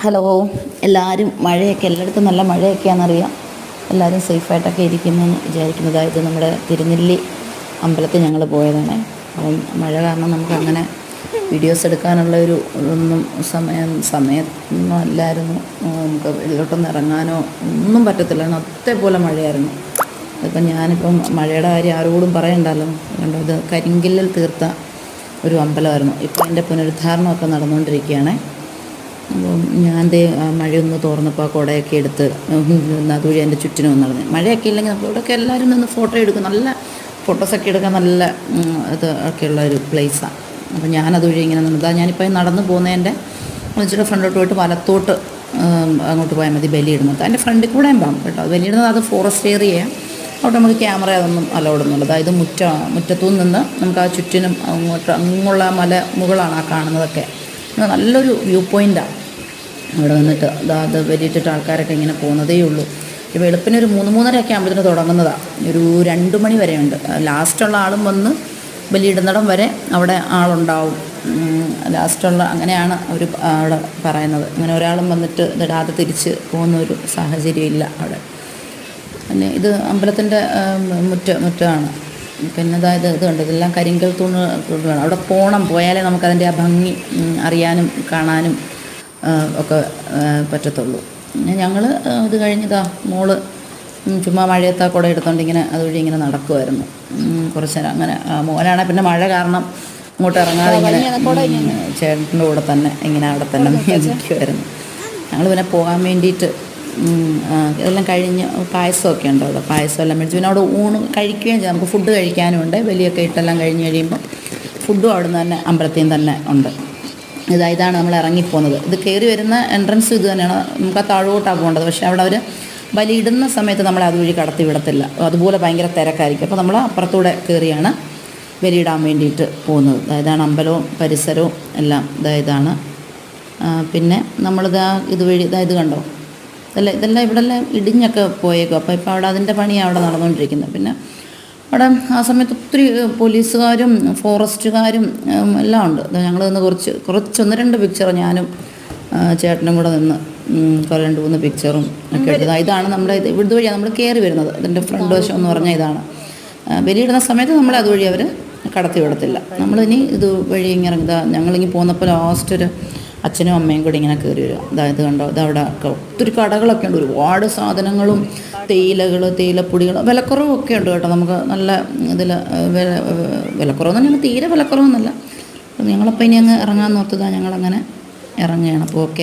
Hello, എല്ലാവരും മഴയൊക്കെ എല്ലായിടത്തും നല്ല മഴയൊക്കെയാണെന്നറിയാം. എല്ലാവരും സേഫായിട്ടൊക്കെ ഇരിക്കുന്നെന്ന് വിചാരിക്കുന്നു. അതായത് നമ്മുടെ തിരുനെല്ലി അമ്പലത്തിൽ ഞങ്ങൾ പോയതാണ്. അപ്പം മഴ കാരണം നമുക്കങ്ങനെ വീഡിയോസ് എടുക്കാനുള്ള ഒന്നും സമയമൊന്നും അല്ലായിരുന്നു. നമുക്ക് വെള്ളോട്ടൊന്നും ഇറങ്ങാനോ ഒന്നും പറ്റത്തില്ല. അതേപോലെ മഴയായിരുന്നു. ഞാനിപ്പം മഴയുടെ കാര്യം ആരോടും പറയണ്ടല്ലോ. കണ്ടോ, ഇത് കരിങ്കല്ലിൽ തീർത്ത ഒരു അമ്പലമായിരുന്നു. ഇപ്പം അതിൻ്റെ പുനരുദ്ധാരണമൊക്കെ നടന്നുകൊണ്ടിരിക്കുകയാണ്. അപ്പം ഞാൻ മഴയൊന്ന് തോർന്നപ്പോൾ കുടയൊക്കെ എടുത്ത് അതുവഴി എൻ്റെ ചുറ്റിനും ഒന്ന് നടന്നു. മഴയൊക്കെ ഇല്ലെങ്കിൽ നമുക്ക് ഇവിടെയൊക്കെ എല്ലാവരും നിന്ന് ഫോട്ടോ എടുക്കും. നല്ല ഫോട്ടോസൊക്കെ എടുക്കാൻ നല്ല ഇത് ഒക്കെയുള്ള ഒരു പ്ലേസാണ്. അപ്പം ഞാനതുവഴി ഇങ്ങനെ നിന്നതാ. ഞാനിപ്പോൾ നടന്ന് പോകുന്നതിൻ്റെ ഇച്ചിരി ഫ്രണ്ടോട്ട് പോയിട്ട് വലത്തോട്ട് അങ്ങോട്ട് പോയാൽ മതി ബലിയിടുന്നത്. അതിൻ്റെ ഫ്രണ്ടിൽ കൂടെയും പോകാം കേട്ടോ. അത് ബലിയിടുന്നത് അത് ഫോറസ്റ്റ് ഏരിയയാണ്. അവിടെ നമുക്ക് ക്യാമറ അതൊന്നും അലൗഡൊന്നുമില്ല. അതായത് മുറ്റത്തു നിന്ന് നമുക്ക് ആ ചുറ്റിനും അങ്ങുള്ള മല മുകളാണ് ആ കാണുന്നതൊക്കെ. നല്ലൊരു വ്യൂ പോയിൻ്റാണ്. അവിടെ നിന്നിട്ട് അത് വലിയിട്ടിട്ട് ആൾക്കാരൊക്കെ ഇങ്ങനെ പോകുന്നതേ ഉള്ളൂ. ഈ വെളുപ്പിനൊരു 3-3:30 ആകുമ്പോഴത്തേന് തുടങ്ങുന്നതാണ്. ഒരു 2 മണി വരെയുണ്ട്. ലാസ്റ്റുള്ള ആളും വന്ന് ബലിയിടുന്നിടം വരെ അവിടെ ആളുണ്ടാവും. ലാസ്റ്റുള്ള അങ്ങനെയാണ് അവർ അവിടെ പറയുന്നത്. അങ്ങനെ ഒരാളും വന്നിട്ട് ഇടാതെ തിരിച്ച് പോകുന്നൊരു സാഹചര്യം ഇല്ല അവിടെ. പിന്നെ ഇത് അമ്പലത്തിൻ്റെ മുറ്റമാണ്. പിന്നെ അതായത് ഇത് കണ്ടു, ഇതെല്ലാം കരിങ്കൽ തൂണ് വേണം. അവിടെ പോയാലേ നമുക്കതിൻ്റെ ആ ഭംഗി അറിയാനും കാണാനും ഒക്കെ പറ്റത്തുള്ളൂ. പിന്നെ ഞങ്ങൾ ഇത് കഴിഞ്ഞതാ മോള് ചുമ്മാ മഴയത്താ കുട എടുത്തോണ്ട് ഇങ്ങനെ അതുവഴി ഇങ്ങനെ നടക്കുമായിരുന്നു കുറച്ച് നേരം. അങ്ങനെ മോനാണെങ്കിൽ പിന്നെ മഴ കാരണം അങ്ങോട്ട് ഇറങ്ങാതെ ഇങ്ങനെ ചേട്ടൻ്റെ കൂടെ തന്നെ ഇങ്ങനെ അവിടെ തന്നെ നിൽക്കുമായിരുന്നു. ഞങ്ങൾ പിന്നെ പോകാൻ വേണ്ടിയിട്ട് ഇതെല്ലാം കഴിഞ്ഞ് പായസമൊക്കെ ഉണ്ട് അവിടെ. പായസം എല്ലാം മേടിച്ചു. പിന്നെ അവിടെ ഊണ് കഴിക്കുകയും ചെയ്യാം. നമുക്ക് ഫുഡ് കഴിക്കാനും ഉണ്ട്. ബലിയൊക്കെ ഇട്ടെല്ലാം കഴിഞ്ഞ് കഴിയുമ്പോൾ ഫുഡും അവിടെ നിന്ന് തന്നെ അമ്പലത്തിൽ തന്നെ ഉണ്ട്. ഇതാണ് നമ്മൾ ഇറങ്ങിപ്പോകുന്നത്. ഇത് കയറി വരുന്ന എൻട്രൻസ് ഇത് തന്നെയാണ്. നമുക്ക് ആ താഴോട്ടാണ് പോകേണ്ടത്. പക്ഷേ അവിടെ അവർ ബലിയിടുന്ന സമയത്ത് നമ്മളെ അതുവഴി കടത്തി വിടത്തില്ല. അതുപോലെ ഭയങ്കര തിരക്കായിരിക്കും. അപ്പോൾ നമ്മൾ അപ്പുറത്തൂടെ കയറിയാണ് ബലിയിടാൻ വേണ്ടിയിട്ട് പോകുന്നത്. ഇതാണ് അമ്പലവും പരിസരവും എല്ലാം. ഇതാണ് പിന്നെ ഇതുവഴി ഇത് കണ്ടോ, ഇതെല്ലാം ഇവിടെല്ലാം ഇടിഞ്ഞൊക്കെ പോയേക്കും. അപ്പോൾ ഇപ്പോൾ അവിടെ അതിൻ്റെ പണിയാണ് അവിടെ നടന്നുകൊണ്ടിരിക്കുന്നത്. പിന്നെ അവിടെ ആ സമയത്ത് ഒത്തിരി പോലീസുകാരും ഫോറസ്റ്റുകാരും എല്ലാം ഉണ്ട്. ഞങ്ങൾ നിന്ന് കുറച്ച് 1-2 പിക്ചർ ഞാനും ചേട്ടനും കൂടെ നിന്ന് 2-3 പിക്ചറും ഒക്കെ എടുത്തത്. ഇതാണ് നമ്മുടെ ഇതുവഴിയാണ് നമ്മൾ കയറി വരുന്നത്. ഇതിൻ്റെ ഫ്രണ്ട് വശം എന്ന് പറഞ്ഞാൽ ഇതാണ്. ബലിയിടുന്ന സമയത്ത് നമ്മളെ അതുവഴി അവർ കടത്തി വിടത്തില്ല. നമ്മളിനി ഇതുവഴി ഇങ്ങനെ ഞങ്ങളിങ്ങനെ പോന്നപ്പോൾ ലാസ്റ്റ് ഒരു അച്ഛനും അമ്മയും കൂടി ഇങ്ങനെ കയറി വരിക. അതായത് കണ്ടോ, ഇതവിടെ ഒത്തിരി കടകളൊക്കെ ഉണ്ട്. ഒരുപാട് സാധനങ്ങളും തേയിലപ്പൊടികൾ വിലക്കുറവൊക്കെ ഉണ്ട് കേട്ടോ. നമുക്ക് നല്ല വിലക്കുറവെന്ന് പറഞ്ഞാൽ തീരെ വിലക്കുറവെന്നല്ല. ഞങ്ങളപ്പോൾ ഇനി അങ്ങ് ഇറങ്ങാൻ നോർത്തതാണ്. ഞങ്ങളങ്ങനെ ഇറങ്ങുകയാണ്. അപ്പോൾ ഓക്കെ.